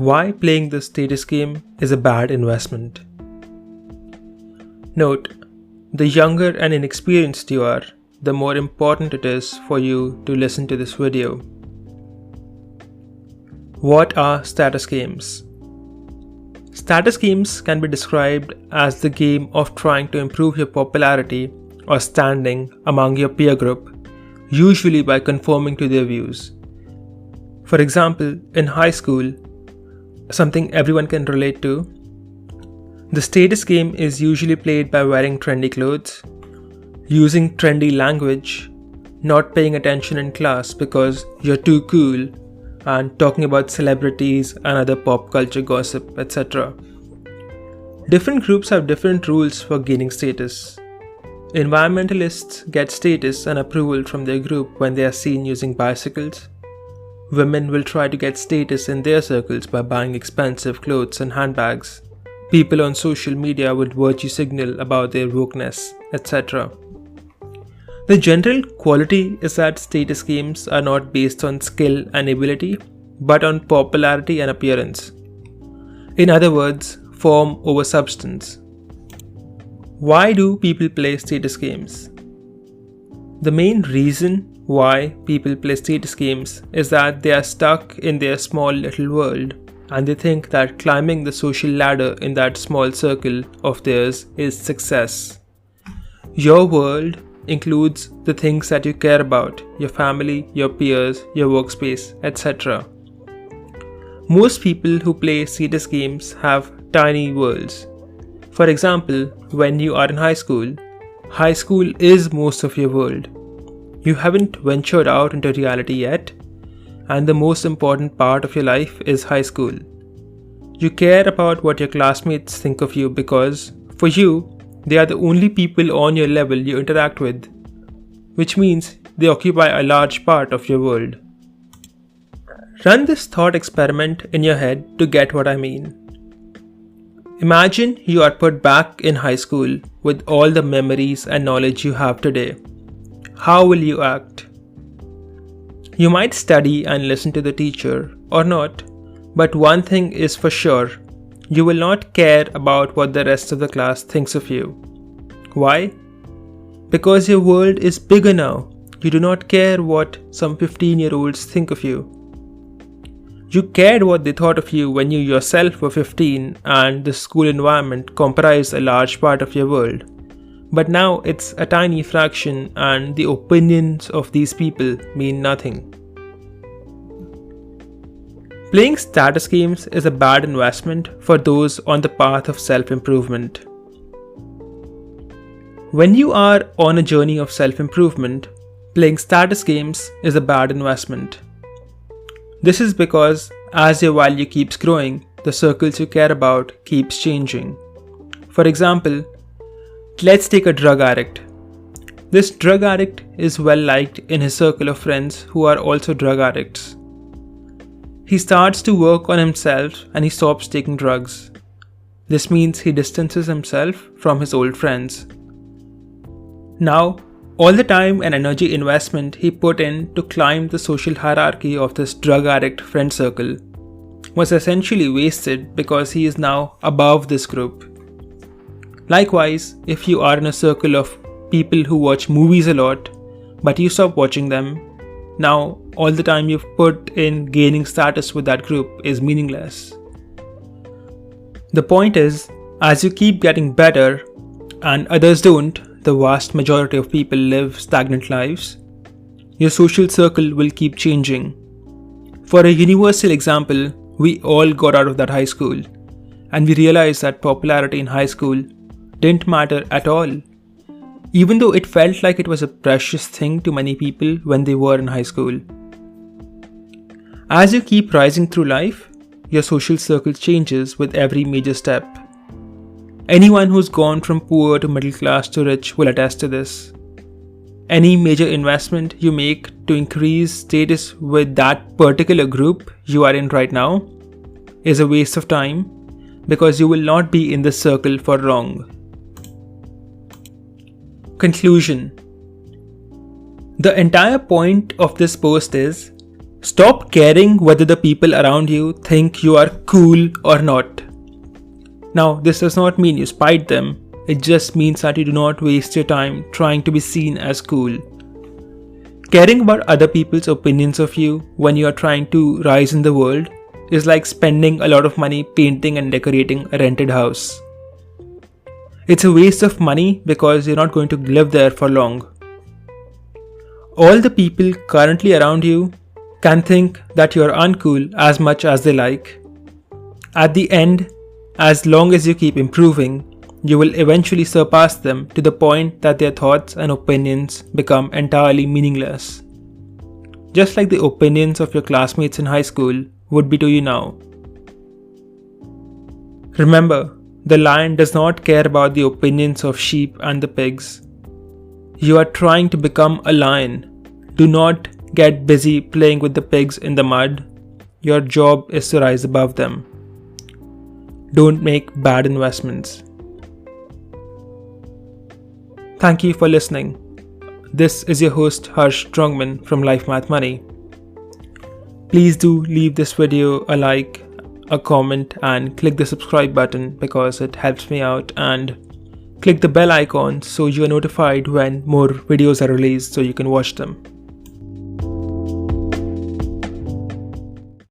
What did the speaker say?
Why playing the status game is a bad investment. Note, the younger and inexperienced you are, the more important it is for you to listen to this video. What are status games? Status games can be described as the game of trying to improve your popularity or standing among your peer group, usually by conforming to their views. For example, in high school, something everyone can relate to, the status game is usually played by wearing trendy clothes, using trendy language, not paying attention in class because you're too cool, and talking about celebrities and other pop culture gossip, etc. Different groups have different rules for gaining status. Environmentalists get status and approval from their group when they are seen using bicycles. Women will try to get status in their circles by buying expensive clothes and handbags. People on social media would virtue signal about their wokeness, etc. The general quality is that status games are not based on skill and ability, but on popularity and appearance. In other words, form over substance. Why do people play status games? The main reason why people play status games is that they are stuck in their small little world and they think that climbing the social ladder in that small circle of theirs is success. Your world includes the things that you care about, your family, your peers, your workspace, etc. Most people who play status games have tiny worlds. For example, when you are in high school is most of your world. You haven't ventured out into reality yet, and the most important part of your life is high school. You care about what your classmates think of you because, for you, they are the only people on your level you interact with, which means they occupy a large part of your world. Run this thought experiment in your head to get what I mean. Imagine you are put back in high school with all the memories and knowledge you have today. How will you act? You might study and listen to the teacher or not, but one thing is for sure, you will not care about what the rest of the class thinks of you. Why? Because your world is bigger now. You do not care what some 15-year-olds think of you. You cared what they thought of you when you yourself were 15 and the school environment comprised a large part of your world. But now it's a tiny fraction and the opinions of these people mean nothing. Playing status games is a bad investment for those on the path of self-improvement. When you are on a journey of self-improvement, playing status games is a bad investment. This is because as your value keeps growing, the circles you care about keeps changing. For example, let's take a drug addict. This drug addict is well liked in his circle of friends who are also drug addicts. He starts to work on himself and he stops taking drugs. This means he distances himself from his old friends. Now, all the time and energy investment he put in to climb the social hierarchy of this drug addict friend circle was essentially wasted because he is now above this group. Likewise, if you are in a circle of people who watch movies a lot, but you stop watching them, now all the time you've put in gaining status with that group is meaningless. The point is, as you keep getting better and others don't, the vast majority of people live stagnant lives, your social circle will keep changing. For a universal example, we all got out of that high school and we realized that popularity in high school didn't matter at all, even though it felt like it was a precious thing to many people when they were in high school. As you keep rising through life, your social circle changes with every major step. Anyone who's gone from poor to middle class to rich will attest to this. Any major investment you make to increase status with that particular group you are in right now is a waste of time because you will not be in this circle for long. Conclusion. The entire point of this post is Stop caring whether the people around you think you are cool or not. Now, this does not mean you spite them, it just means that you do not waste your time trying to be seen as cool. Caring about other people's opinions of you when you are trying to rise in the world is like spending a lot of money painting and decorating a rented house. It's a waste of money because you're not going to live there for long. All the people currently around you can think that you're uncool as much as they like. At the end, as long as you keep improving, you will eventually surpass them to the point that their thoughts and opinions become entirely meaningless. Just like the opinions of your classmates in high school would be to you now. Remember, the lion does not care about the opinions of sheep and the pigs. You are trying to become a lion. Do not get busy playing with the pigs in the mud. Your job is to rise above them. Don't make bad investments. Thank you for listening. This is your host Harsh Strongman from Life Math Money. Please do leave this video a like, a comment, and click the subscribe button because it helps me out, and click the bell icon so you are notified when more videos are released so you can watch them.